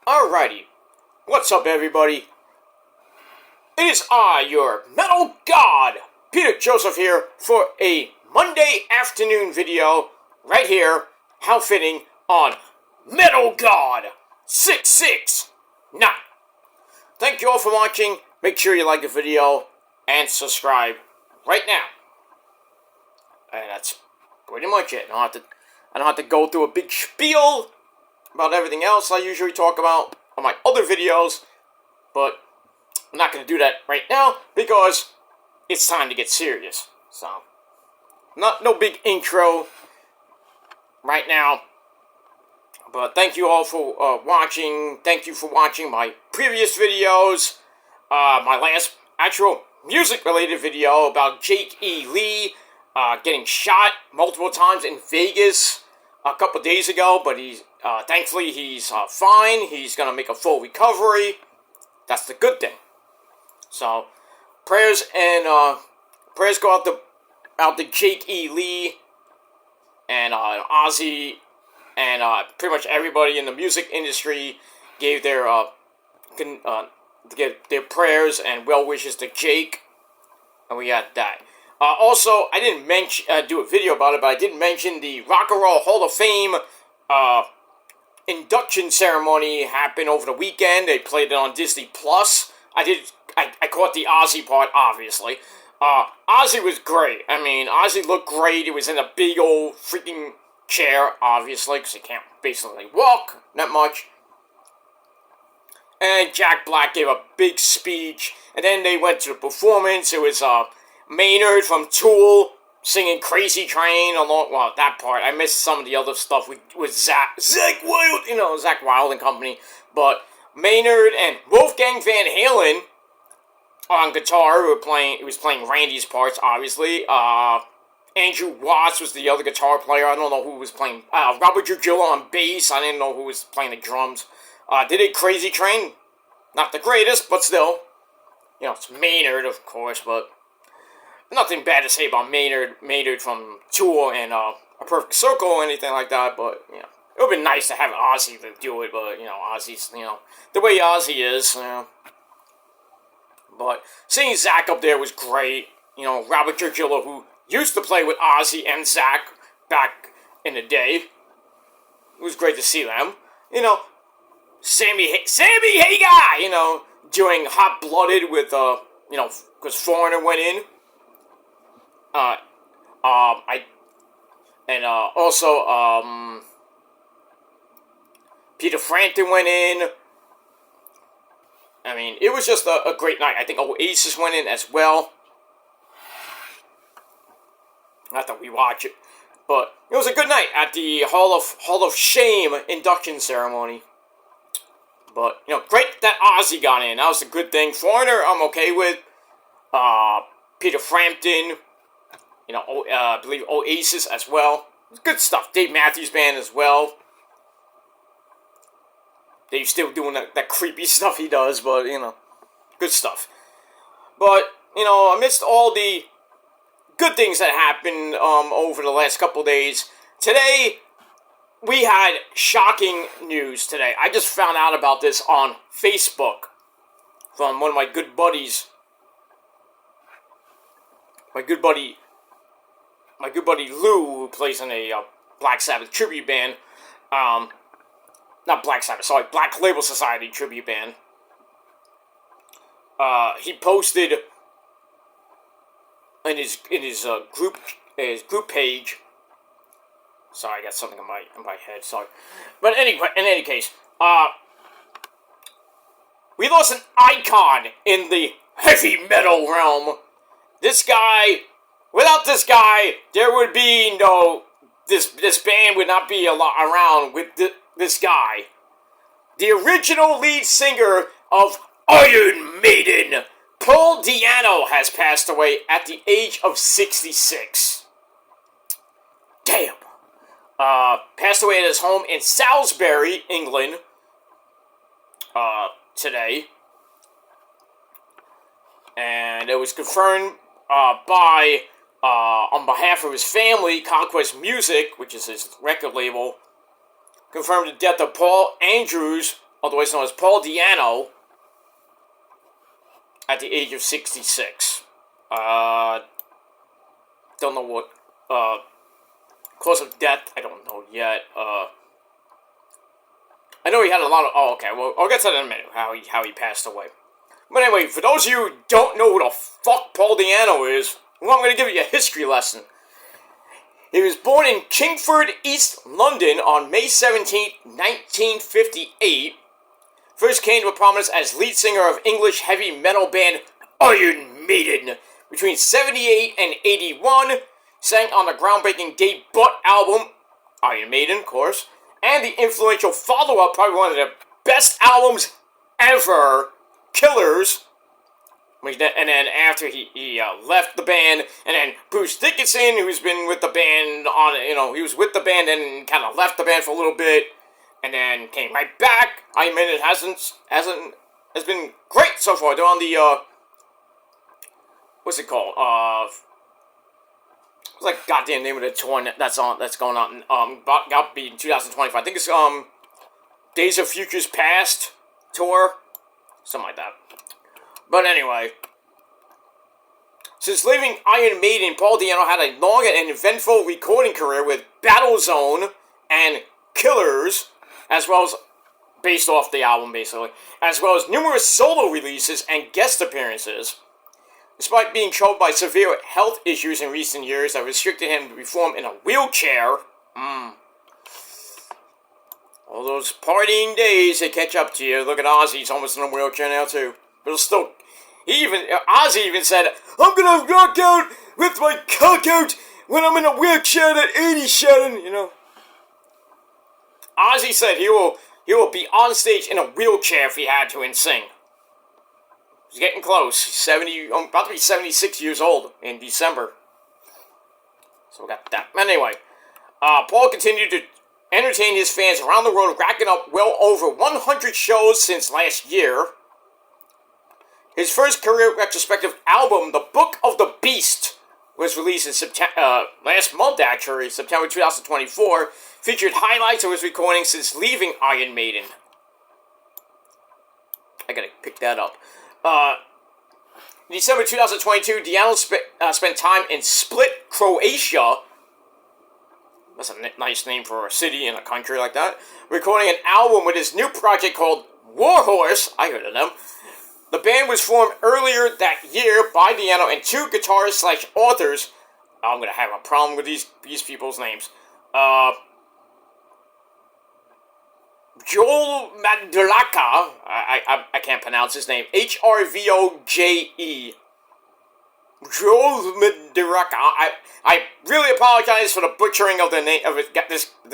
Alrighty, what's up everybody? It is I, your Metal God, Peter Joseph here for a Monday afternoon video right here, how fitting, on Metal God 669. Thank you all for watching, make sure you like the video and subscribe right now. And that's pretty much it. I don't have to go through a big spiel about everything else I usually talk about on my other videos, but I'm not going to do that right now because it's time to get serious. So, no big intro right now, but thank you all for watching. Thank you for watching my previous videos, my last actual music-related video about Jake E. Lee getting shot multiple times in Vegas a couple days ago, but he's thankfully he's fine. He's gonna make a full recovery. That's the good thing. So prayers go out to Jake E. Lee and Ozzy and pretty much everybody in the music industry gave their prayers and well wishes to Jake, and we had that. Also, I didn't mention do a video about it, but I did mention the Rock and Roll Hall of Fame induction ceremony happened over the weekend. They played it on Disney Plus. I caught the Ozzy part, obviously. Ozzy was great. I mean, Ozzy looked great. He was in a big old freaking chair, obviously, because he can't basically walk that much. And Jack Black gave a big speech, and then they went to the performance. It was Maynard from Tool singing Crazy Train along, well, that part. I missed some of the other stuff with Zach Wild, Zach Wild and company. But Maynard and Wolfgang Van Halen on guitar, he was playing Randy's parts, obviously. Andrew Watts was the other guitar player. I don't know who was playing. Robert Trujillo on bass. I didn't know who was playing the drums. Did a Crazy Train. Not the greatest, but still. It's Maynard, of course, but nothing bad to say about Maynard from Tool and A Perfect Circle or anything like that, but, it would be nice to have Ozzy to do it, but, Ozzy's, the way Ozzy is, But seeing Zach up there was great. Robert Trujillo, who used to play with Ozzy and Zach back in the day. It was great to see them. Sammy Hagar, doing Hot Blooded with, because Foreigner went in. Also, Peter Frampton went in. I mean, it was just a great night. I think Oasis went in as well. Not that we watch it, but it was a good night at the Hall of Shame induction ceremony. But, great that Ozzy got in. That was a good thing. Foreigner, I'm okay with. Peter Frampton. I believe Oasis as well. Good stuff. Dave Matthews Band as well. Dave's still doing that creepy stuff he does, but, good stuff. But, amidst all the good things that happened over the last couple days, today we had shocking news today. I just found out about this on Facebook from one of my good buddies. My good buddy Lou, who plays in a Black Sabbath tribute band. Not Black Sabbath, sorry, Black Label Society tribute band. He posted in his group page. Sorry, I got something in my head. Sorry, but anyway, in any case, we lost an icon in the heavy metal realm. This guy. Without this guy, there would be no... This band would not be around with this guy. The original lead singer of Iron Maiden, Paul Di'Anno, has passed away at the age of 66. Damn. Passed away at his home in Salisbury, England, today. And it was confirmed by... on behalf of his family, Conquest Music, which is his record label, confirmed the death of Paul Andrews, otherwise known as Paul Di'Anno, at the age of 66. Don't know what cause of death. I don't know yet. I know he had a lot of. Oh, okay. Well, I'll get to that in a minute. How he passed away. But anyway, for those of you who don't know who the fuck Paul Di'Anno is, well, I'm going to give you a history lesson. He was born in Chingford, East London on May 17, 1958. First came to prominence as lead singer of English heavy metal band Iron Maiden. Between 78 and 81, sang on the groundbreaking debut album, Iron Maiden, of course, and the influential follow-up, probably one of the best albums ever, Killers. And then after he left the band, and then Bruce Dickinson, who's been with the band he was with the band and kind of left the band for a little bit, and then came right back. Iron Maiden has been great so far. They're on the what's it called? What's that goddamn name of the tour that's going on? Got be in 2025. I think it's Days of Futures Past tour, something like that. But anyway, since leaving Iron Maiden, Paul Di'Anno had a long and eventful recording career with Battlezone and Killers, as well as, based off the album basically, as well as numerous solo releases and guest appearances. Despite being troubled by severe health issues in recent years that restricted him to perform in a wheelchair, all those partying days, they catch up to you. Look at Ozzy, he's almost in a wheelchair now too. But still, Ozzy even said, I'm gonna rock out with my cock out when I'm in a wheelchair at 87, you know. Ozzy said he will be on stage in a wheelchair if he had to and sing. He's getting close. He's about to be 76 years old in December. So we got that. Anyway, Paul continued to entertain his fans around the world, racking up well over 100 shows since last year. His first career retrospective album, The Book of the Beast, was released in last month, actually, September 2024, featured highlights of his recording since leaving Iron Maiden. I gotta pick that up. In December 2022, Di'Anno spent time in Split, Croatia. That's a nice name for a city in a country like that. Recording an album with his new project called Warhorse. I heard of them. The band was formed earlier that year by Di'Anno and two guitarists/authors. I'm going to have a problem with these people's names. Joel Madraka, I can't pronounce his name. Hrvoje. Joel Madraka. I really apologize for the butchering of the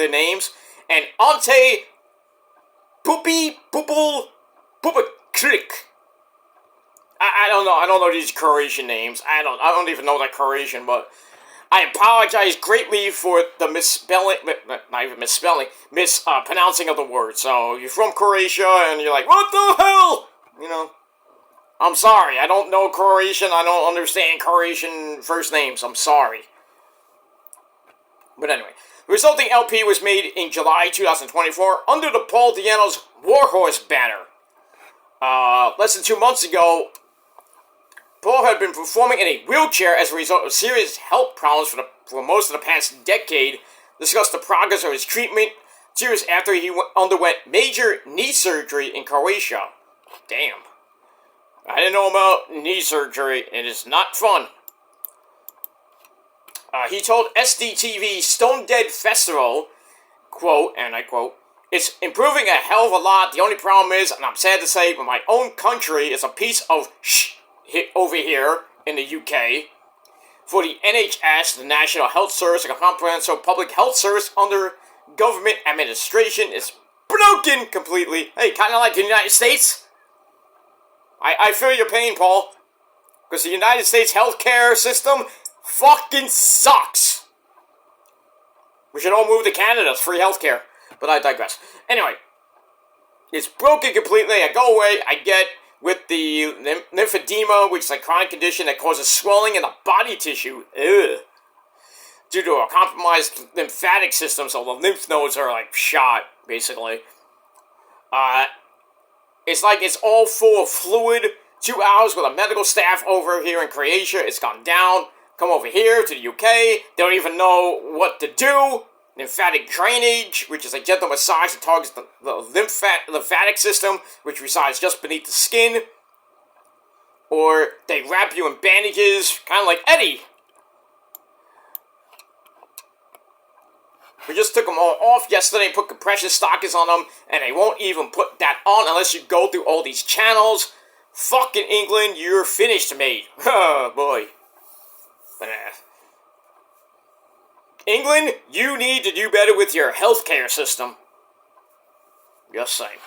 names. And Ante Pupaklik. I don't know. I don't know these Croatian names. I don't even know that Croatian, but I apologize greatly for the mispronouncing of the word. So, you're from Croatia, and you're like, what the hell? You know, I'm sorry. I don't know Croatian. I don't understand Croatian first names. I'm sorry. But anyway, the resulting LP was made in July 2024 under the Paul Di'Anno's Warhorse banner. Less than 2 months ago, Paul had been performing in a wheelchair as a result of serious health problems for most of the past decade. Discussed the progress of his treatment 2 years after he underwent major knee surgery in Croatia. Damn. I didn't know about knee surgery. It is not fun. He told SDTV Stone Dead Festival, quote, and I quote, "It's improving a hell of a lot. The only problem is, and I'm sad to say, but my own country is a piece of over here in the UK. For the NHS, the National Health Service, a comprehensive public health service under government administration, is broken completely." Hey, kind of like the United States. I feel your pain, Paul. Because the United States healthcare system fucking sucks. We should all move to Canada. It's free healthcare. But I digress. Anyway, it's broken completely. I go away. I get with the lymphedema, which is a chronic condition that causes swelling in the body tissue. Ugh. Due to a compromised lymphatic system, so the lymph nodes are like shot, basically. It's like it's all full of fluid. 2 hours with a medical staff over here in Croatia. It's gone down. Come over here to the UK. They don't even know what to do. Lymphatic drainage, which is a gentle massage that targets the lymphatic system, which resides just beneath the skin. Or they wrap you in bandages, kind of like Eddie. We just took them all off yesterday, put compression stockings on them, and they won't even put that on unless you go through all these channels. Fucking England, you're finished, mate. Oh, boy. But, England, you need to do better with your healthcare system. Just saying.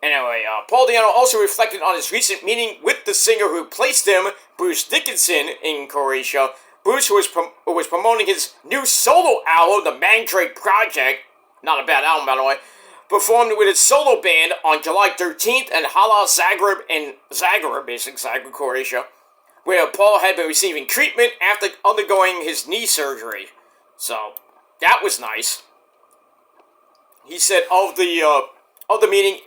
Anyway, Paul Di'Anno also reflected on his recent meeting with the singer who replaced him, Bruce Dickinson, in Croatia. Bruce, who was promoting his new solo album, The Mandrake Project, not a bad album, by the way, performed with his solo band on July 13th at Hala Zagreb in Zagreb, Croatia, where Paul had been receiving treatment after undergoing his knee surgery. So, that was nice. He said of the meeting,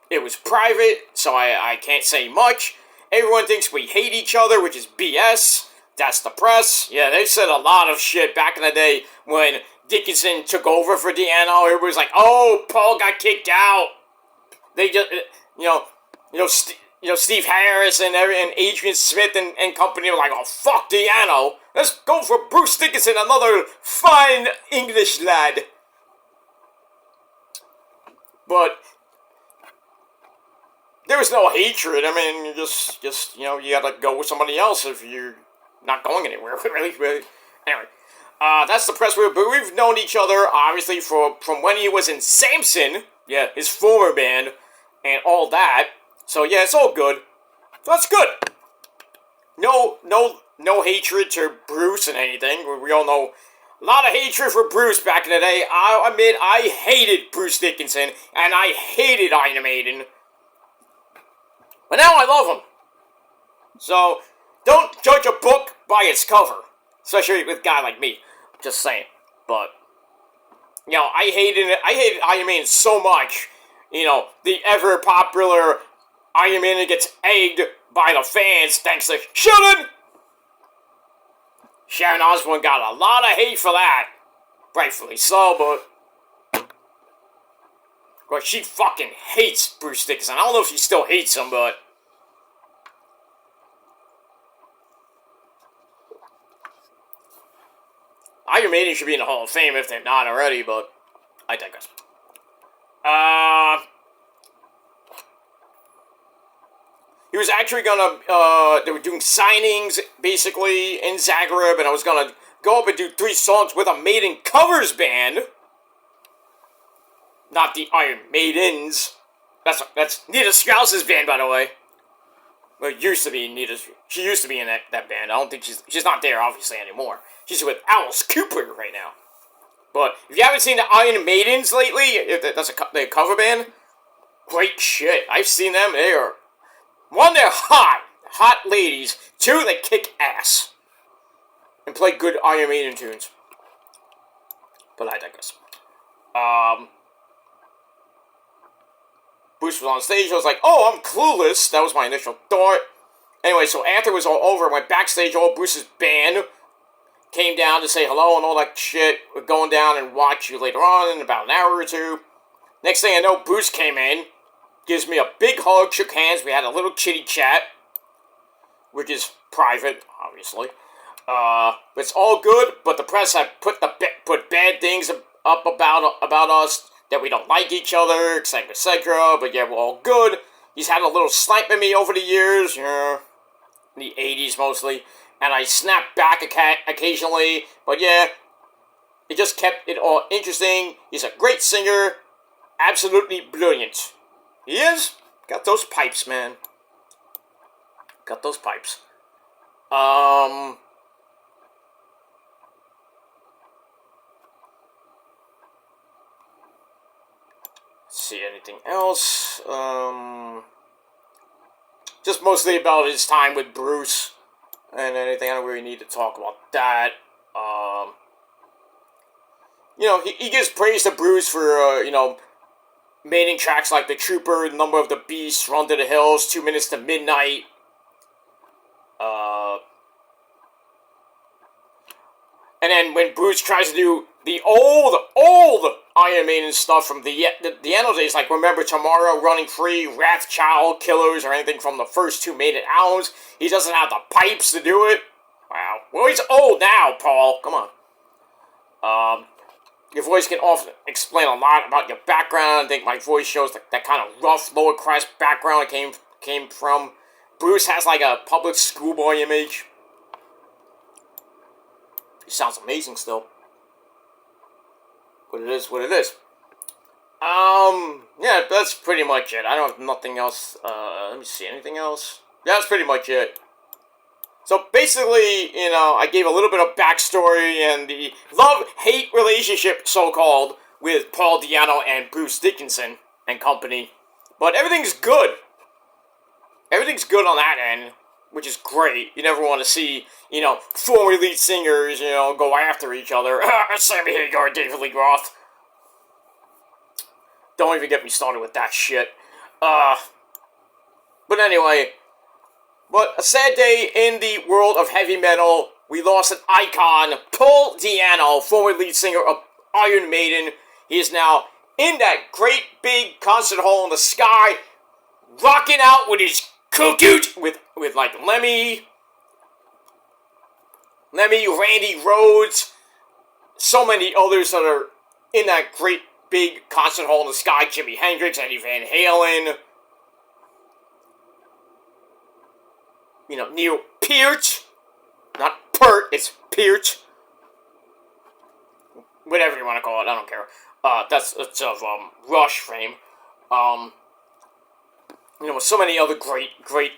it was private, so I can't say much. Everyone thinks we hate each other, which is BS. That's the press. Yeah, they said a lot of shit back in the day when Dickinson took over for Di'Anno. Everybody was like, "Oh, Paul got kicked out." They just, Steve Harris and Adrian Smith and company were like, "Oh, fuck Di'Anno. Let's go for Bruce Dickinson, another fine English lad." But there was no hatred. I mean, you just you gotta go with somebody else if you're not going anywhere. Really. Anyway, that's the press. But we've known each other, obviously, from when he was in Samson, yeah, his former band, and all that. So, yeah, it's all good. So that's good. No hatred to Bruce and anything. We all know a lot of hatred for Bruce back in the day. I admit, I hated Bruce Dickinson, and I hated Iron Maiden. But now I love him. So, don't judge a book by its cover. Especially with a guy like me. Just saying. But, I hated Iron Maiden so much. The ever-popular Iron Maiden gets egged by the fans thanks to Sharon. Sharon Osbourne got a lot of hate for that. Rightfully so, but she fucking hates Bruce Dickinson. I don't know if she still hates him, but Iron Maiden should be in the Hall of Fame if they're not already, but I digress. He was actually gonna, they were doing signings, basically, in Zagreb, and I was gonna go up and do 3 songs with a Maiden covers band. Not the Iron Maidens. That's Nita Strauss's band, by the way. Well, it used to be Nita. She used to be in that band. I don't think she's not there, obviously, anymore. She's with Alice Cooper right now. But if you haven't seen the Iron Maidens lately, that's a cover band, great shit. I've seen them. They are, one, they're hot ladies. 2, they kick ass and play good Iron Maiden tunes. But I digress. Bruce was on stage. I was like, "Oh, I'm clueless." That was my initial thought. Anyway, so after it was all over, I went backstage. All Bruce's band came down to say hello and all that shit. We're going down and watch you later on in about an hour or 2. Next thing I know, Bruce came in, gives me a big hug, shook hands. We had a little chitty chat, which is private, obviously. It's all good, but the press had put bad things up about us, that we don't like each other, etc., etc. But yeah, we're all good. He's had a little snipe at me over the years, in the 80s mostly. And I snapped back occasionally, but yeah, it just kept it all interesting. He's a great singer, absolutely brilliant. He is. Got those pipes, man. Got those pipes. See anything else? Just mostly about his time with Bruce. And anything, I don't really need to talk about that. He gives praise to Bruce for, Maiden tracks like The Trooper, Number of the Beast, Run to the Hills, 2 Minutes to Midnight. And then when Bruce tries to do the old Iron Maiden stuff from the Anno days, like Remember Tomorrow, Running Free, Wrathchild, Killers, or anything from the first 2 Maiden albums, he doesn't have the pipes to do it. Wow. Well, he's old now, Paul. Come on. Your voice can often explain a lot about your background. I think my voice shows that kind of rough, lower class background it came from. Bruce has like a public schoolboy image. He sounds amazing still. But it is what it is. Yeah, that's pretty much it. I don't have nothing else. Let me see, anything else? Yeah, that's pretty much it. So basically, you know, I gave a little bit of backstory and the love-hate relationship, so-called, with Paul Di'Anno and Bruce Dickinson and company. But everything's good. Everything's good on that end, which is great. You never want to see, you know, former lead singers, you know, go after each other. Sammy Hagar, David Lee Roth. Don't even get me started with that shit. But anyway... But a sad day in the world of heavy metal. We lost an icon, Paul Di'Anno, former lead singer of Iron Maiden. He is now in that great big concert hall in the sky, rocking out with his cuckoot, with like Lemmy, Randy Rhoads, so many others that are in that great big concert hall in the sky. Jimi Hendrix, Eddie Van Halen. You know, Neil Peart, not Peart, it's Peart. Whatever you want to call it, I don't care. That's of Rush fame. You know, so many other great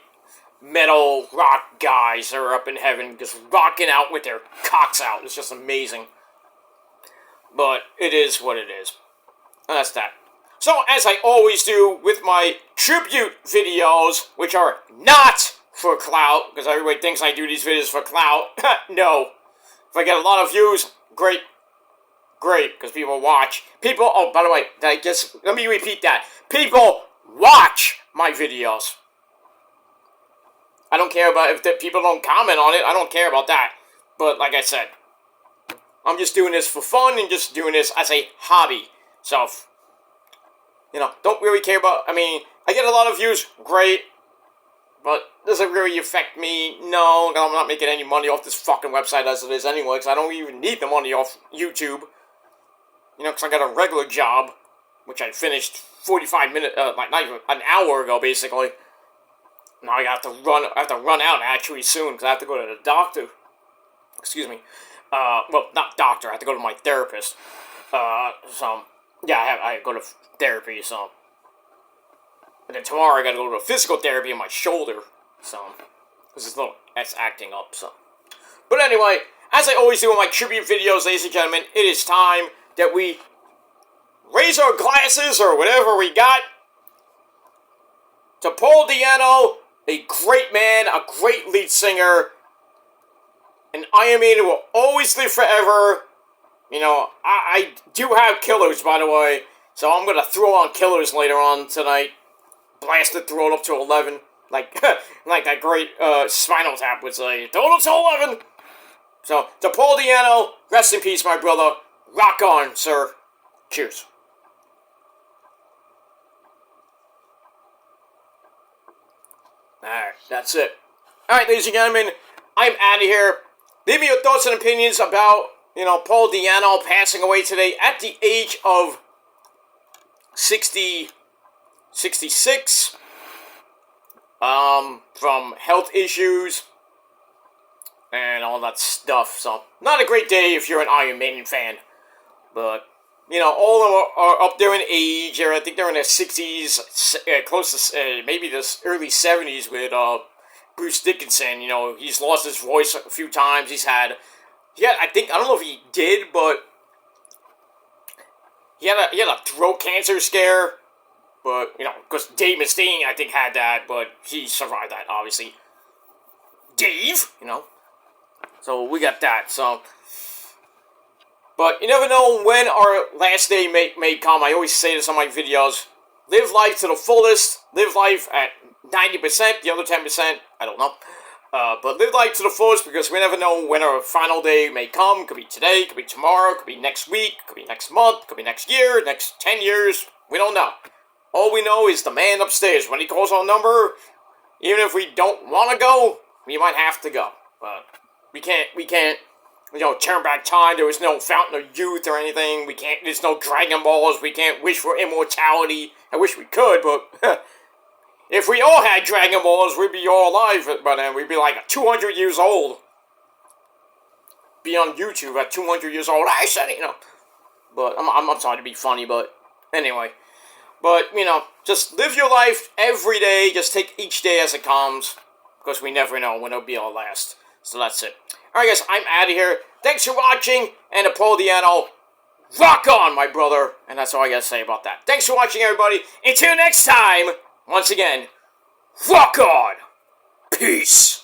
metal rock guys that are up in heaven just rocking out with their cocks out. It's just amazing. But it is what it is. And that's that. So, as I always do with my tribute videos, which are not for clout, because everybody thinks I do these videos for clout. No. If I get a lot of views, great. Great, because people watch. People, oh, by the way, let me repeat that. People watch my videos. I don't care about if the people don't comment on it. I don't care about that. But, like I said, I'm just doing this for fun and just doing this as a hobby. So, you know, don't really care about, I mean, I get a lot of views, great. But does it really affect me? No, I'm not making any money off this fucking website as it is anyway, because I don't even need the money off YouTube. You know, because I got a regular job, which I finished 45 minutes, like not even an hour ago, basically. Now I have to run out actually soon, because I have to go to the doctor. Excuse me. Well, not doctor, I have to go to my therapist. So, yeah, I go to therapy, so... And then tomorrow I gotta go to physical therapy in my shoulder, so, because it's acting up, so. But anyway, as I always do in my tribute videos, ladies and gentlemen, it is time that we raise our glasses, or whatever we got, to Paul Di'Anno, a great man, a great lead singer, and Iron Maiden will always live forever. You know, I do have Killers, by the way, so I'm gonna throw on Killers later on tonight. Blast it, throw it up to 11, like that great Spinal Tap would say, throw it up to 11! So, to Paul Di'Anno, rest in peace, my brother, rock on, sir. Cheers. Alright, that's it. Alright, ladies and gentlemen, I'm out of here. Leave me your thoughts and opinions about, you know, Paul Di'Anno passing away today at the age of 66, from health issues, and all that stuff, so, not a great day if you're an Iron Maiden fan, but, you know, all of them are up there in age, or I think they're in their 60s, close to, maybe this early 70s with, Bruce Dickinson. You know, he's lost his voice a few times, I don't know if he did, but, he had a throat cancer scare. But, you know, because Dave Mustaine, I think, had that, but he survived that, obviously. Dave, you know. So, we got that, so. But you never know when our last day may come. I always say this on my videos. live life to the fullest. Live life at 90%. The other 10%, I don't know. But live life to the fullest because we never know when our final day may come. Could be today, could be tomorrow, could be next week, could be next month, could be next year, next 10 years. We don't know. All we know is the man upstairs, when he calls our number, even if we don't want to go, we might have to go. But we can't, turn back time. There was no fountain of youth or anything. There's no Dragon Balls. We can't wish for immortality. I wish we could, but if we all had Dragon Balls, we'd be all alive by then. We'd be like 200 years old. Be on YouTube at 200 years old. I said it, But I'm trying to be funny, but anyway. But, just live your life every day. Just take each day as it comes. Because we never know when it'll be our last. So that's it. Alright guys, I'm out of here. Thanks for watching. And Apollo, rock on, my brother. And that's all I gotta say about that. Thanks for watching, everybody. Until next time, once again, rock on. Peace.